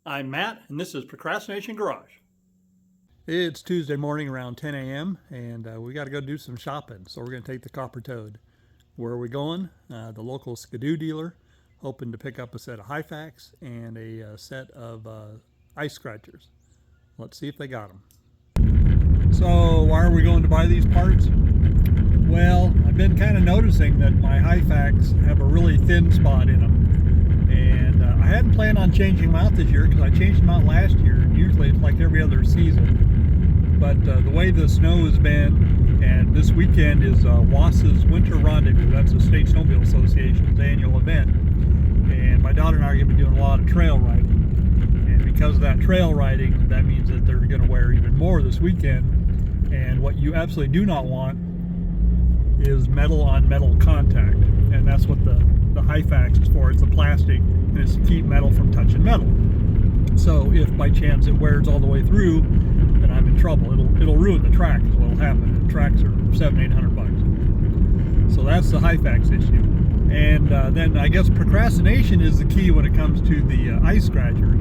I'm Matt, and this is Procrastination Garage. It's Tuesday morning around 10 a.m., and we got to go do some shopping, so we're going to take the Copper Toad. Where are we going? The local Skidoo dealer, hoping to pick up a set of Hyfax and a set of ice scratchers. Let's see if they got them. So why are we going to buy these parts? Well, I've been kind of noticing that my Hyfax have a really thin spot in them. And I hadn't planned on changing them out this year because I changed them out last year. Usually it's like every other season. But the way the snow has been, and this weekend is WSSA's Winter Rendezvous. That's the State Snowmobile Association's annual event. And my daughter and I are going to be doing a lot of trail riding. And because of that trail riding, that means that they're going to wear even more this weekend. And what you absolutely do not want is metal on metal contact. And that's what the Hyfax is for. It's the plastic, and it's to keep metal from touching metal. So if by chance it wears all the way through, then I'm in trouble. It'll ruin the track is what'll happen. The tracks are $700-800. So that's the Hyfax issue. And then I guess procrastination is the key when it comes to the ice scratcher.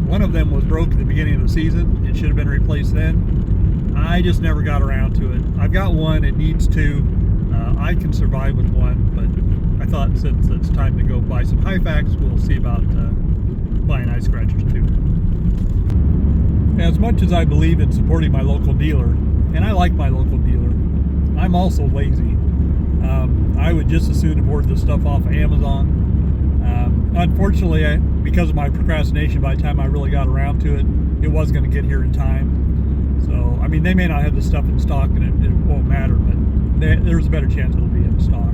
One of them was broke at the beginning of the season. It should have been replaced then. I just never got around to it. I've got one. It needs two. I can survive with one, but I thought since it's time to go buy some Hyfax, we'll see about buying ice scratchers too. As much as I believe in supporting my local dealer, and I like my local dealer, I'm also lazy. I would just as soon have ordered this stuff off of Amazon. Unfortunately, because of my procrastination, by the time I really got around to it, it was going to get here in time. So, I mean, they may not have the stuff in stock and it won't matter, but there's a better chance it'll be in stock.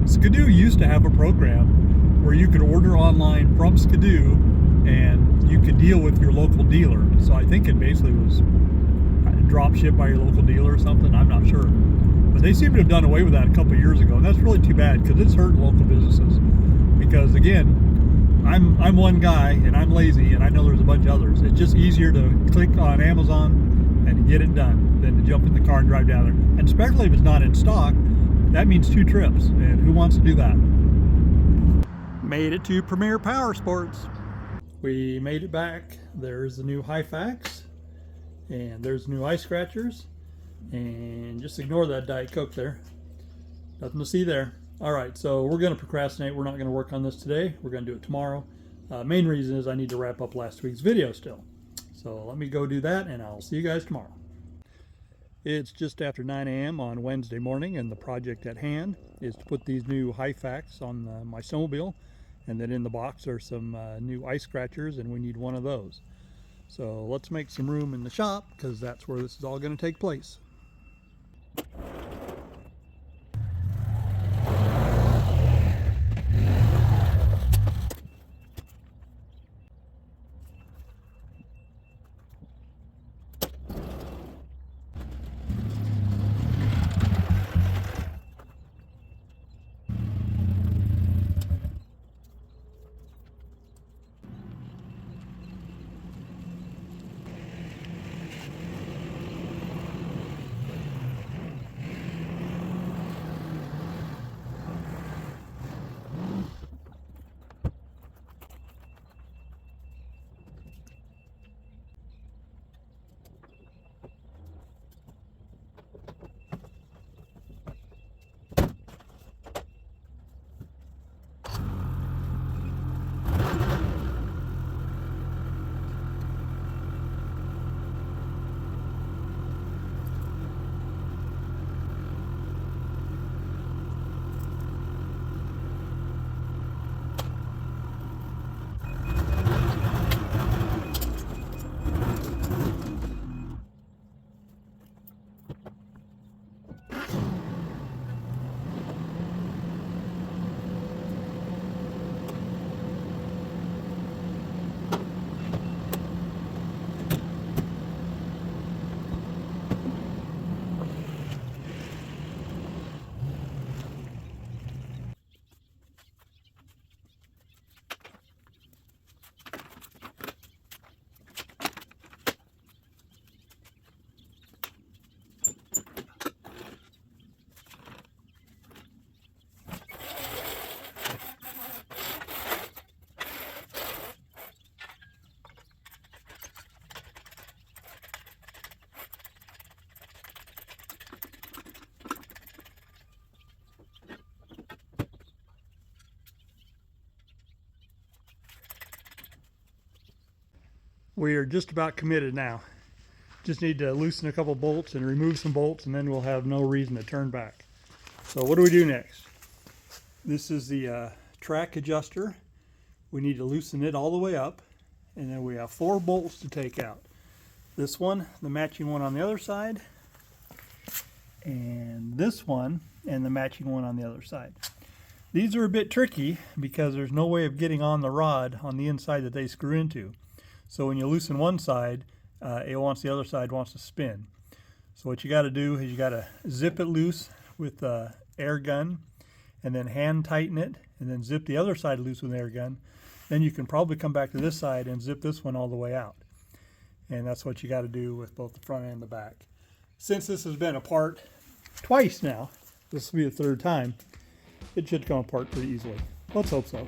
Skidoo used to have a program where you could order online from Skidoo and you could deal with your local dealer. So I think it basically was drop shipped by your local dealer or something. I'm not sure. But they seem to have done away with that a couple of years ago. And that's really too bad because it's hurting local businesses. Because again, I'm one guy and I'm lazy and I know there's a bunch of others. It's just easier to click on Amazon and get it done than to jump in the car and drive down there. And especially if it's not in stock, that means 2 trips, and who wants to do that? Made it to Premier Power Sports. We made it back. There's the new Hyfax, and there's new ice scratchers, and just ignore that Diet Coke there. Nothing to see there. All right, so we're going to procrastinate. We're not going to work on this today. We're going to do it tomorrow. Main reason is I need to wrap up last week's video still. So let me go do that, and I'll see you guys tomorrow. It's just after 9 a.m. on Wednesday morning, and the project at hand is to put these new Hyfax on my snowmobile, and then in the box are some new ice scratchers, and we need one of those. So let's make some room in the shop, because that's where this is all going to take place. We are just about committed now. Just need to loosen a couple bolts and remove some bolts, and then we'll have no reason to turn back. So what do we do next? This is the track adjuster. We need to loosen it all the way up, and then we have 4 bolts to take out. This one, the matching one on the other side, and this one, and the matching one on the other side. These are a bit tricky because there's no way of getting on the rod on the inside that they screw into. So when you loosen one side, the other side wants to spin. So what you got to do is you got to zip it loose with the air gun, and then hand tighten it, and then zip the other side loose with an air gun. Then you can probably come back to this side and zip this one all the way out. And that's what you got to do with both the front and the back. Since this has been apart twice now, this will be the 3rd time, it should come apart pretty easily. Let's hope so.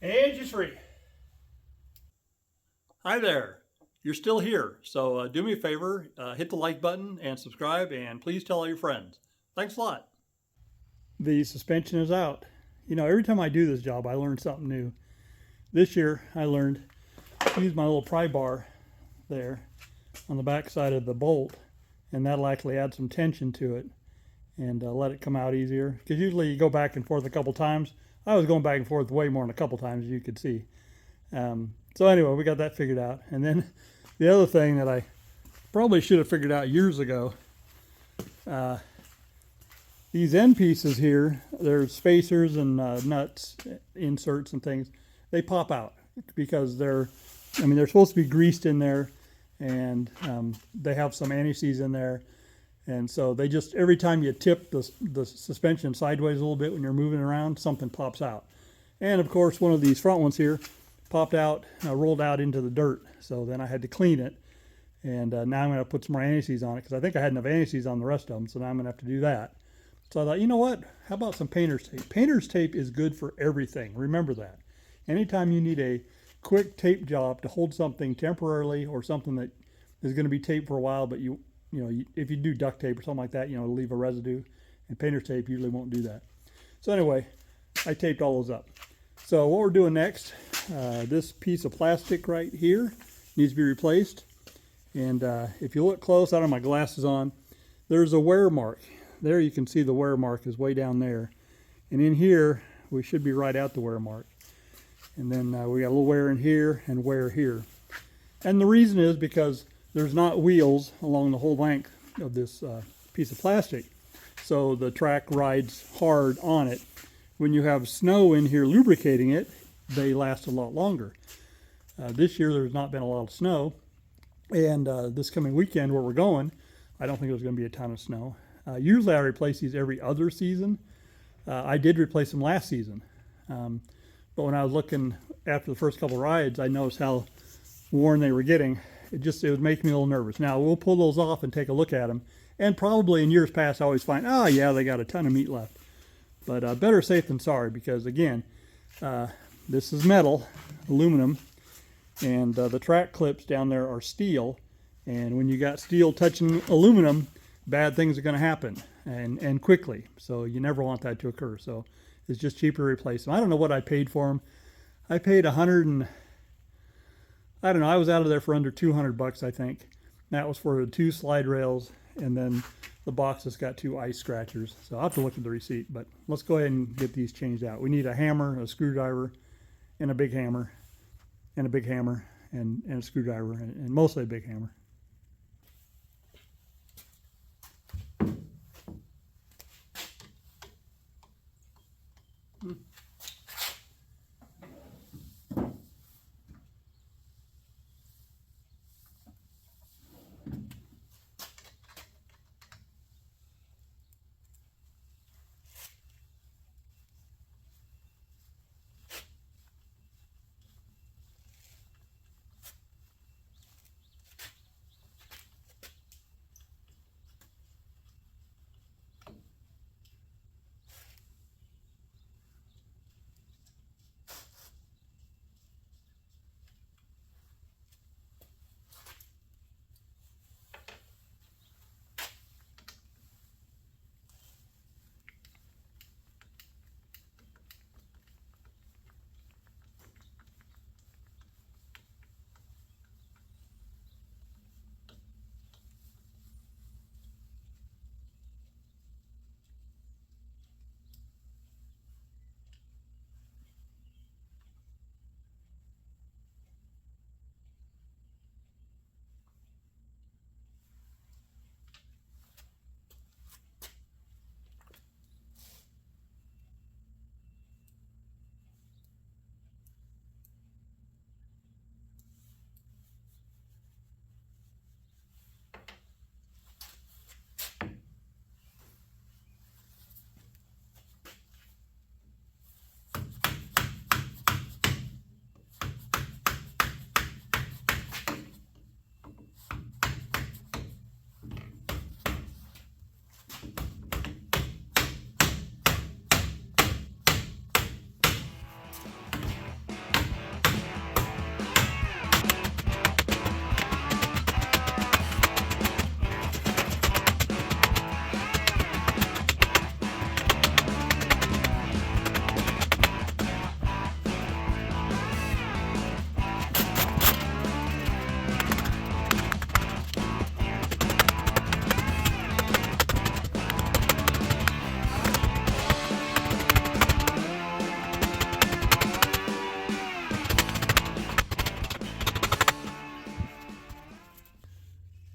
And you're free. Hi there. You're still here, so do me a favor, hit the like button and subscribe, and please tell all your friends. Thanks a lot. The suspension is out. You know, every time I do this job, I learn something new. This year, I learned to use my little pry bar there on the back side of the bolt, and that'll actually add some tension to it and let it come out easier. Because usually you go back and forth a couple times. I was going back and forth way more than a couple times, as you could see. So anyway, we got that figured out. And then the other thing that I probably should have figured out years ago, these end pieces here, there's spacers and nuts, inserts and things. They pop out because they're supposed to be greased in there, and they have some anti-seize in there. And so they just, every time you tip the suspension sideways a little bit when you're moving around, something pops out. And of course, one of these front ones here popped out, rolled out into the dirt. So then I had to clean it. And now I'm going to put some more anti-seize on it, because I think I had enough anti-seize on the rest of them. So now I'm going to have to do that. So I thought, you know what? How about some painter's tape? Painter's tape is good for everything. Remember that. Anytime you need a quick tape job to hold something temporarily, or something that is going to be taped for a while, but if you do duct tape or something like that, it'll leave a residue, and painter's tape usually won't do that. So anyway, I taped all those up. So what we're doing next, this piece of plastic right here needs to be replaced. And if you look close, I don't have my glasses on, there's a wear mark. There you can see the wear mark is way down there. And in here, we should be right at the wear mark. And then we got a little wear in here and wear here. And the reason is because there's not wheels along the whole length of this piece of plastic. So the track rides hard on it. When you have snow in here lubricating it, they last a lot longer. This year there's not been a lot of snow. And this coming weekend where we're going, I don't think there's going to be a ton of snow. Usually I replace these every other season. I did replace them last season. But when I was looking after the first couple rides, I noticed how worn they were getting. It would make me a little nervous. Now we'll pull those off and take a look at them. And probably in years past, I always find, oh yeah, they got a ton of meat left. But better safe than sorry, because again, this is metal, aluminum, and the track clips down there are steel. And when you got steel touching aluminum, bad things are going to happen, and quickly. So you never want that to occur. So it's just cheaper to replace them. I don't know what I paid for them. I paid I don't know, I was out of there for under 200 bucks, I think. That was for the 2 slide rails, and then the box has got 2 ice scratchers. So I'll have to look at the receipt, but let's go ahead and get these changed out. We need a hammer, a screwdriver, and a big hammer, and a big hammer, and a screwdriver, and mostly a big hammer.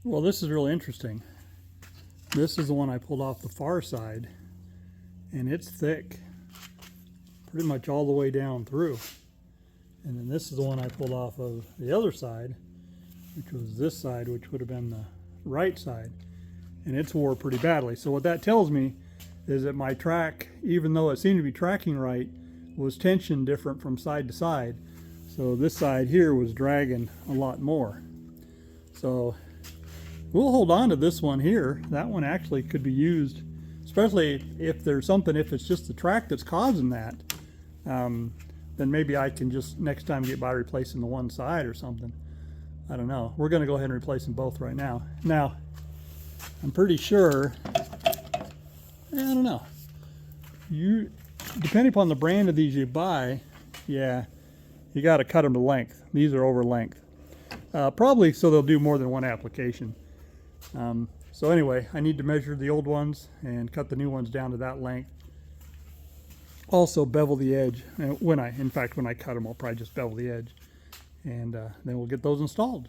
Well, this is really interesting. This is the one I pulled off the far side, and it's thick, pretty much all the way down through. And then this is the one I pulled off of the other side, which was this side, which would have been the right side, and it's wore pretty badly. So what that tells me is that my track, even though it seemed to be tracking right, was tension different from side to side. So this side here was dragging a lot more. So we'll hold on to this one here. That one actually could be used, especially if there's something, if it's just the track that's causing that, then maybe I can just next time get by replacing the one side or something. I don't know. We're going to go ahead and replace them both right now. Now, I'm pretty sure, I don't know. Depending upon the brand of these you buy, yeah, you got to cut them to length. These are over length. Probably so they'll do more than one application. So anyway, I need to measure the old ones and cut the new ones down to that length. Also bevel the edge. When I cut them, I'll probably just bevel the edge, and then we'll get those installed.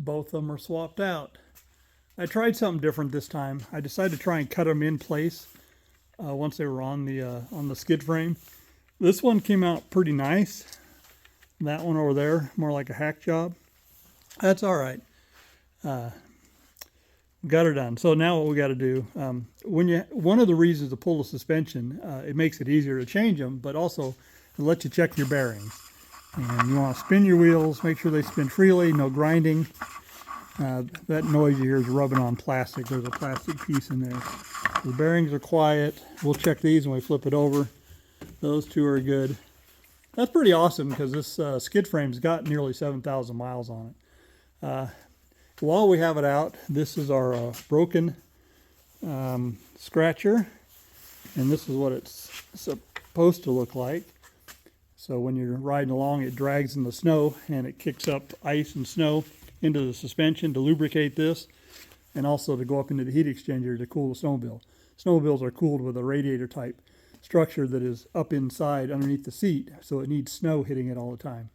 Both of them are swapped out. I tried something different this time. I decided to try and cut them in place once they were on the skid frame. This one came out pretty nice. That one over there, more like a hack job. That's all right. Got her done. So now what we got to do, one of the reasons to pull the suspension, it makes it easier to change them, but also it lets you check your bearings. And you want to spin your wheels, make sure they spin freely, no grinding. That noise you hear is rubbing on plastic. There's a plastic piece in there. The bearings are quiet. We'll check these when we flip it over. Those two are good. That's pretty awesome because this skid frame's got nearly 7,000 miles on it. While we have it out, this is our broken scratcher, and this is what it's supposed to look like. So when you're riding along, it drags in the snow and it kicks up ice and snow into the suspension to lubricate this, and also to go up into the heat exchanger to cool the snowmobile. Snowmobiles are cooled with a radiator type structure that is up inside underneath the seat, so it needs snow hitting it all the time.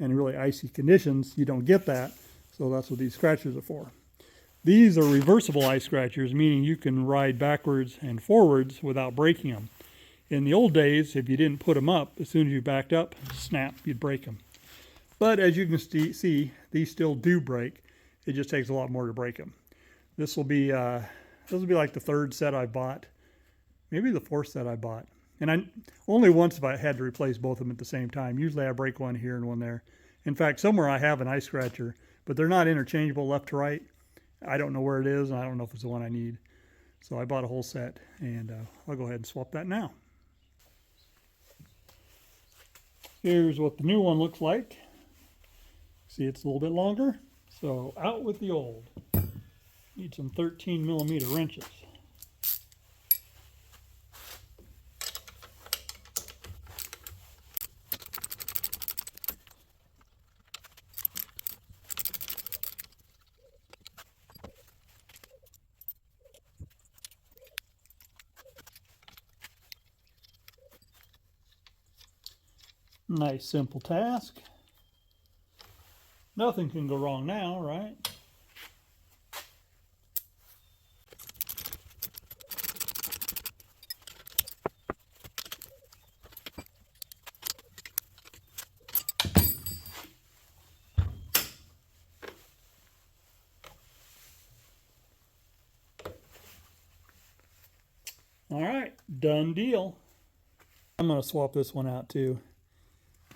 And in really icy conditions, you don't get that, so that's what these scratchers are for. These are reversible ice scratchers, meaning you can ride backwards and forwards without breaking them. In the old days, if you didn't put them up, as soon as you backed up, snap, you'd break them. But as you can see, these still do break. It just takes a lot more to break them. This will be like the third set I bought, maybe the fourth set I bought. And I only once have I had to replace both of them at the same time. Usually I break one here and one there. In fact, somewhere I have an ice scratcher, but they're not interchangeable left to right. I don't know where it is, and I don't know if it's the one I need. So I bought a whole set, and I'll go ahead and swap that now. Here's what the new one looks like. See, it's a little bit longer, so out with the old. Need some 13mm wrenches. Nice simple task. Nothing can go wrong now, right? All right, done deal. I'm going to swap this one out too.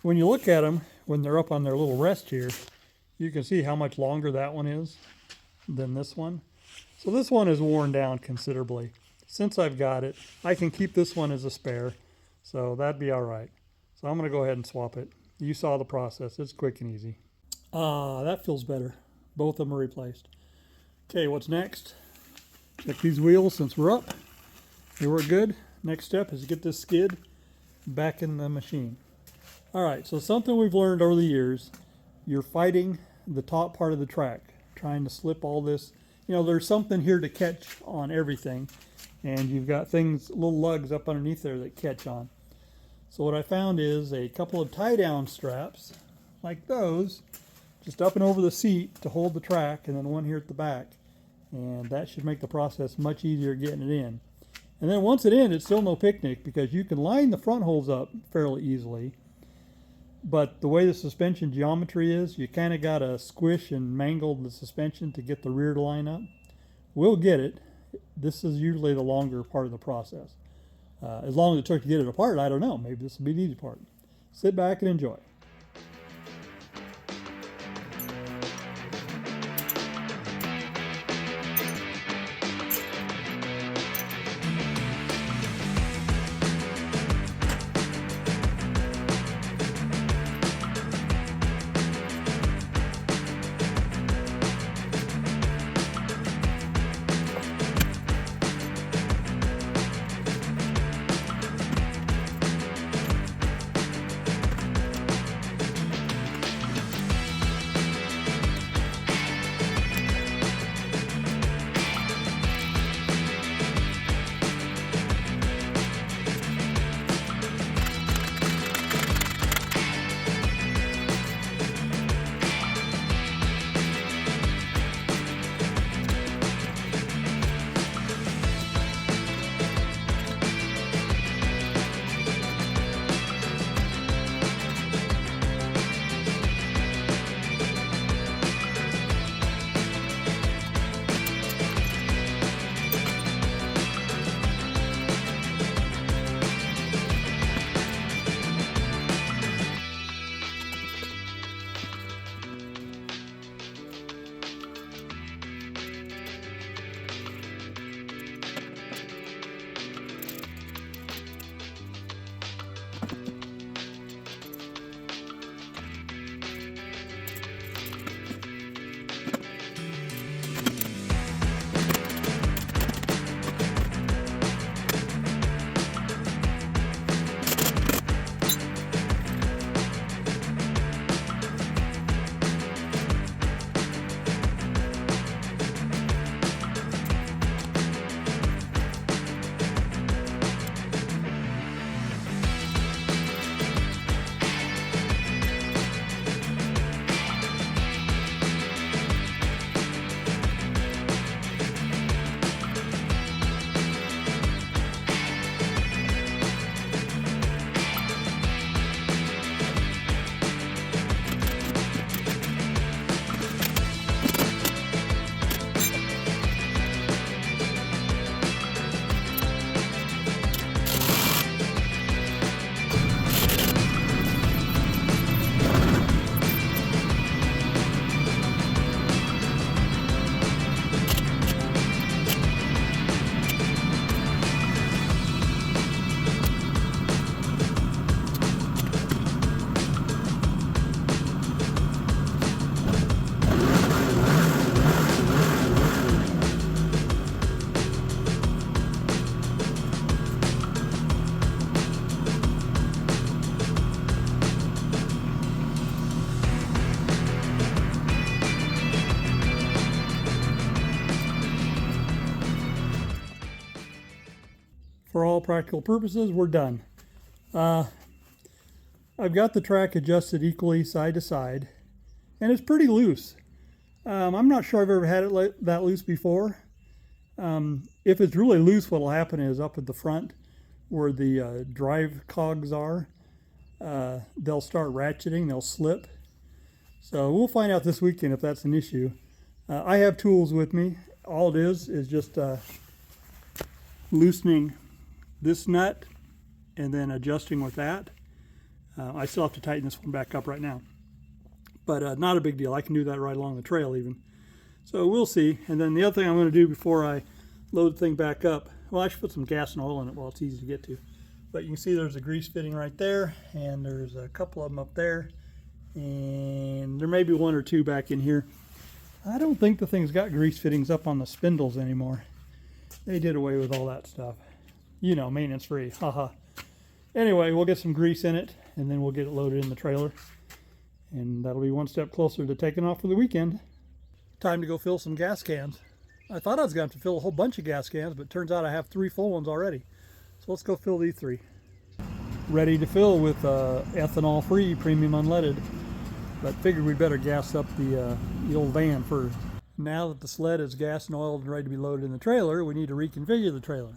When you look at them, when they're up on their little rest here, you can see how much longer that one is than this one. So this one is worn down considerably. Since I've got it, I can keep this one as a spare, so that'd be all right. So I'm going to go ahead and swap it. You saw the process. It's quick and easy. That feels better. Both of them are replaced. Okay, what's next? Check these wheels since we're up. They work good. Next step is to get this skid back in the machine. All right, so something we've learned over the years, you're fighting the top part of the track, trying to slip all this. You know, there's something here to catch on everything, and you've got things, little lugs up underneath there that catch on. So what I found is a couple of tie-down straps, like those, just up and over the seat to hold the track, and then one here at the back. And that should make the process much easier getting it in. And then once it's in, it's still no picnic because you can line the front holes up fairly easily. But the way the suspension geometry is, you kind of got to squish and mangle the suspension to get the rear to line up. We'll get it. This is usually the longer part of the process. As long as it took to get it apart, I don't know. Maybe this will be the easy part. Sit back and enjoy. for all practical purposes, we're done. I've got the track adjusted equally side to side, and it's pretty loose. I'm not sure I've ever had it that loose before. If it's really loose, what will happen is up at the front where the drive cogs are, they'll start ratcheting, they'll slip. So we'll find out this weekend if that's an issue. I have tools with me. All it is just loosening this nut and then adjusting with that. I still have to tighten this one back up right now. But not a big deal. I can do that right along the trail even. So we'll see. And then the other thing I'm going to do before I load the thing back up, well, I should put some gas and oil in it while it's easy to get to. But you can see there's a grease fitting right there, and there's a couple of them up there, and there may be one or two back in here. I don't think the thing's got grease fittings up on the spindles anymore. They did away with all that stuff. You know, maintenance free, haha. Anyway, we'll get some grease in it, and then we'll get it loaded in the trailer. And that'll be one step closer to taking off for the weekend. Time to go fill some gas cans. I thought I was going to have to fill a whole bunch of gas cans, but it turns out I have 3 full ones already. So let's go fill these 3. Ready to fill with ethanol-free premium unleaded. But figured we better gas up the old van first. Now that the sled is gas and oiled and ready to be loaded in the trailer, we need to reconfigure the trailer.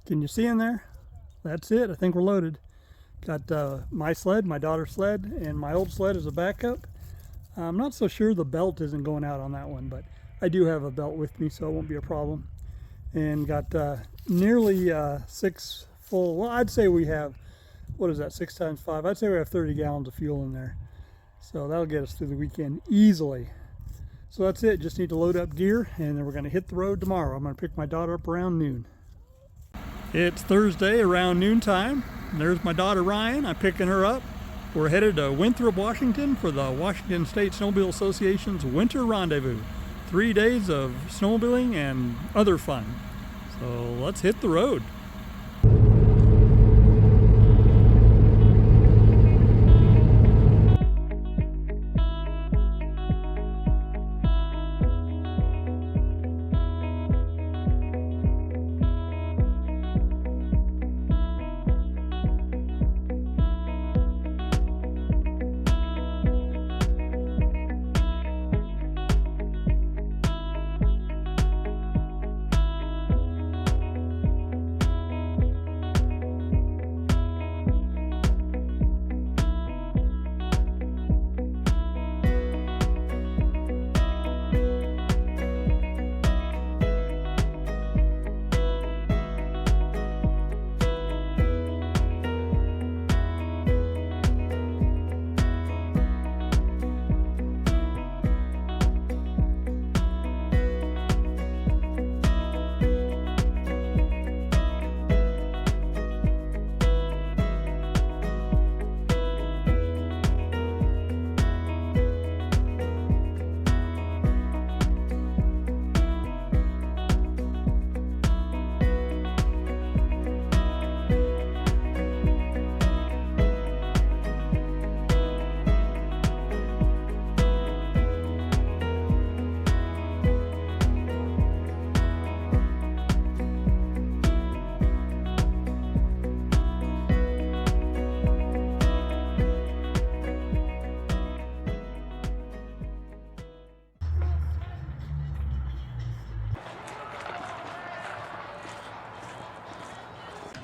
Can you see in there? That's it. I think we're loaded. Got my sled, my daughter's sled, and my old sled as a backup. I'm not so sure the belt isn't going out on that one, but I do have a belt with me, so it won't be a problem. And got nearly 6 full, well, I'd say we have, what is that, 6 times 5? I'd say we have 30 gallons of fuel in there. So that'll get us through the weekend easily. So that's it. Just need to load up gear, and then we're going to hit the road tomorrow. I'm going to pick my daughter up around noon. It's Thursday around noontime. There's my daughter Ryan. I'm picking her up. We're headed to Winthrop, Washington for the Washington State Snowmobile Association's Winter Rendezvous. 3 days of snowmobiling and other fun. So let's hit the road.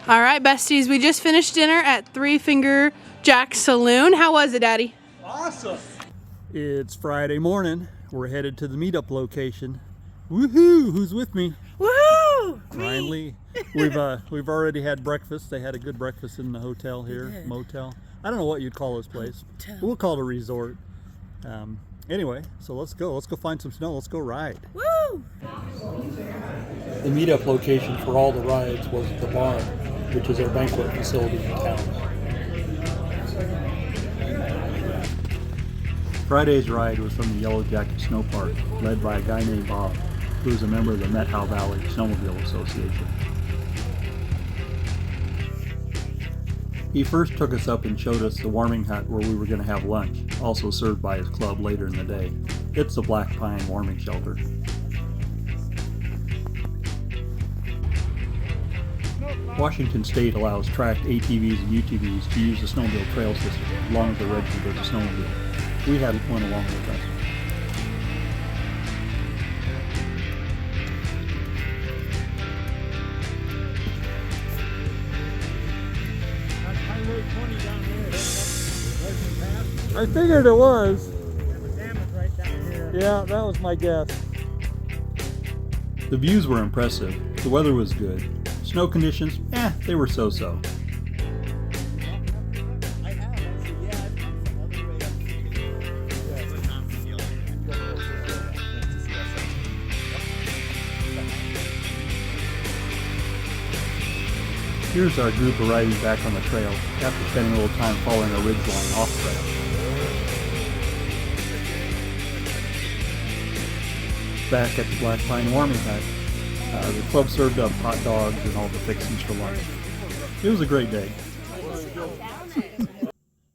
All right, besties, we just finished dinner at Three Finger Jack Saloon. How was it, Daddy? Awesome. It's Friday morning. We're headed to the meetup location. Woohoo! Who's with me? Woohoo! Finally, we've already had breakfast. They had a good breakfast in the hotel here, motel. I don't know what you'd call this place. We'll call it a resort. Anyway, so let's go find some snow. Let's go ride. Woo! The meetup location for all the rides was the barn, which is our banquet facility in town. Friday's ride was from the Yellow Jacket Snow Park, led by a guy named Bob, who is a member of the Methow Valley Snowmobile Association. He first took us up and showed us the warming hut where we were going to have lunch, also served by his club later in the day. It's the Black Pine Warming Shelter. Washington State allows tracked ATVs and UTVs to use the snowmobile trail system as long as they're registered as a snowmobile. We had one along with us. I figured it was. Yeah, that was my guess. The views were impressive. The weather was good. Snow conditions, they were so-so. Here's our group arriving back on the trail after spending a little time following a ridge line off trail. Back at the Black Pine Warming Hut, the club served up hot dogs and all the fixings for lunch. It was a great day.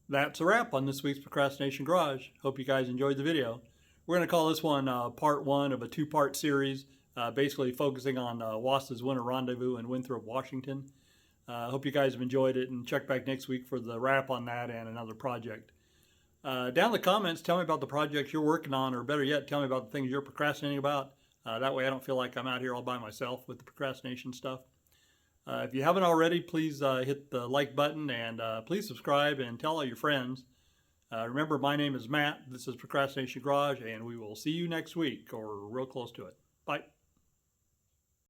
That's a wrap on this week's Procrastination Garage. Hope you guys enjoyed the video. We're going to call this one part one of a two-part series, basically focusing on WSSA's Winter Rendezvous in Winthrop, Washington. Hope you guys have enjoyed it, and check back next week for the wrap on that and another project. Down in the comments, tell me about the projects you're working on, or better yet, tell me about the things you're procrastinating about. That way I don't feel like I'm out here all by myself with the procrastination stuff. If you haven't already, please hit the like button, and please subscribe and tell all your friends. Remember, my name is Matt. This is Procrastination Garage, and we will see you next week, or real close to it. Bye.